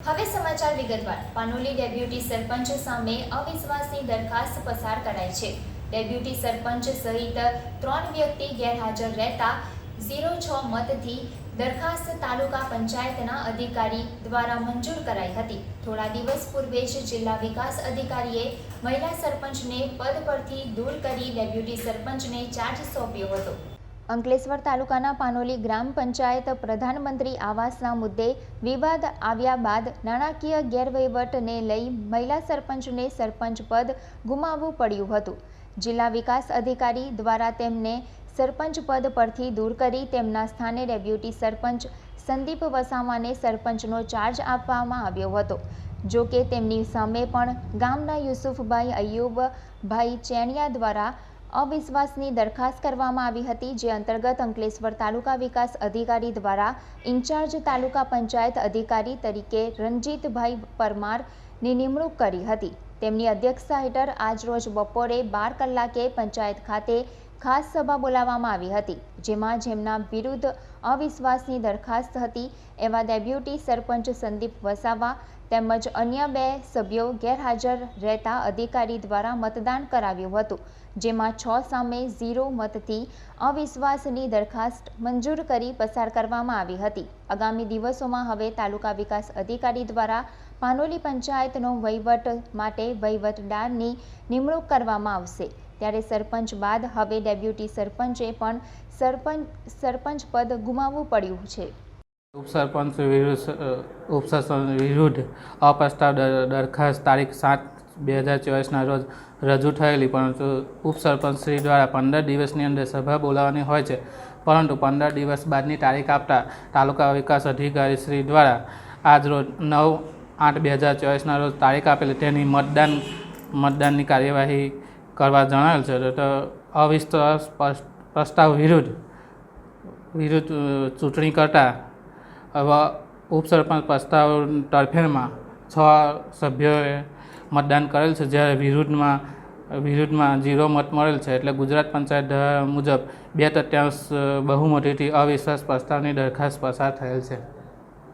હવે સમાચાર વિગતવાર। પાનોલી ડેપ્યુટી સરપંચ સામે અવિશ્વાસની દરખાસ્ત પસાર કરાઈ છે। ડેપ્યુટી સરપંચ સહિત 3 વ્યક્તિ ગેરહાજર રહેતા 0-6 મતથી દરખાસ્ત તાલુકા પંચાયતના અધિકારી દ્વારા મંજૂર કરાઈ હતી। થોડા દિવસ પૂર્વે જ જિલ્લા વિકાસ અધિકારીએ મહિલા સરપંચને પદ પરથી દૂર કરી ડેપ્યુટી સરપંચને ચાર્જ સોંપ્યો હતો। અંકલેશ્વર તાલુકાના પાનોલી ગ્રામ પંચાયત પ્રધાનમંત્રી આવાસના મુદ્દે વિવાદ આવ્યા બાદ નાણાકીય ગેરવહીવટને લઈ મહિલા સરપંચને સરપંચ પદ ગુમાવવું પડ્યું હતું। જિલ્લા વિકાસ અધિકારી દ્વારા તેમને સરપંચ પદ પરથી દૂર કરી તેમના સ્થાને ડેપ્યુટી સરપંચ સંદીપ વસાવાને સરપંચનો ચાર્જ આપવામાં આવ્યો હતો। જો કે તેમની સામે પણ ગામના યુસુફભાઈ અયુબભાઈ ચેણિયા દ્વારા અવિશ્વાસની દરખાસ્ત કરવામાં આવી હતી, જે અંતર્ગત અંકલેશ્વર તાલુકા વિકાસ અધિકારી દ્વારા ઇન્ચાર્જ તાલુકા પંચાયત અધિકારી તરીકે રણજીતભાઈ પરમારની નિમણૂક કરી હતી। તેમની અધ્યક્ષતા હેઠળ આજરોજ બપોરે 12 કલાકે પંચાયત ખાતે ખાસ સભા બોલાવવામાં આવી હતી, જેમાં જેમના વિરુદ્ધ અવિશ્વાસની દરખાસ્ત હતી એવા ડેપ્યુટી સરપંચ સંદીપ વસાવા તેમજ અન્ય 2 સભ્યો ગેરહાજર રહેતા અધિકારી દ્વારા મતદાન કરાવ્યું હતું, જેમાં 6 સામે 0 મતથી અવિશ્વાસની દરખાસ્ત મંજૂર કરી પસાર કરવામાં આવી હતી। આગામી દિવસોમાં હવે તાલુકા વિકાસ અધિકારી દ્વારા પાનોલી પંચાયતનો વહીવટ માટે વહીવટદારની નિમણૂક કરવામાં આવશે, ત્યારે સરપંચ બાદ હવે ડેપ્યુટી સરપંચે પણ સરપંચ પદ ગુમાવવું પડ્યું છે। ઉપસરપંચ વિરુદ્ધ અપ્રસ્તાવ દરખાસ્ત તારીખ 7/2024ના રોજ રજૂ થયેલી, પરંતુ ઉપસરપંચ શ્રી દ્વારા 15 દિવસની અંદર સભા બોલાવવાની હોય છે, પરંતુ 15 દિવસ બાદની તારીખ આપતા તાલુકા વિકાસ અધિકારી શ્રી દ્વારા આજરોજ 9/8/2024ના રોજ તારીખ આપેલી તેની મતદાનની કાર્યવાહી કરવા જણાવેલ છે। તો અવિશ્વાસ પ્રસ્તાવ વિરુદ્ધ ચૂંટણી કરતા હવે ઉપસરપંચ પ્રસ્તાવ તરફેણમાં 6 સભ્યોએ મતદાન કરેલ છે, જ્યારે વિરુદ્ધમાં 0 મત મળેલ છે। એટલે ગુજરાત પંચાયત ધારા મુજબ 2/3 બહુમતીથી અવિશ્વાસ પ્રસ્તાવની દરખાસ્ત પસાર થયેલ છે।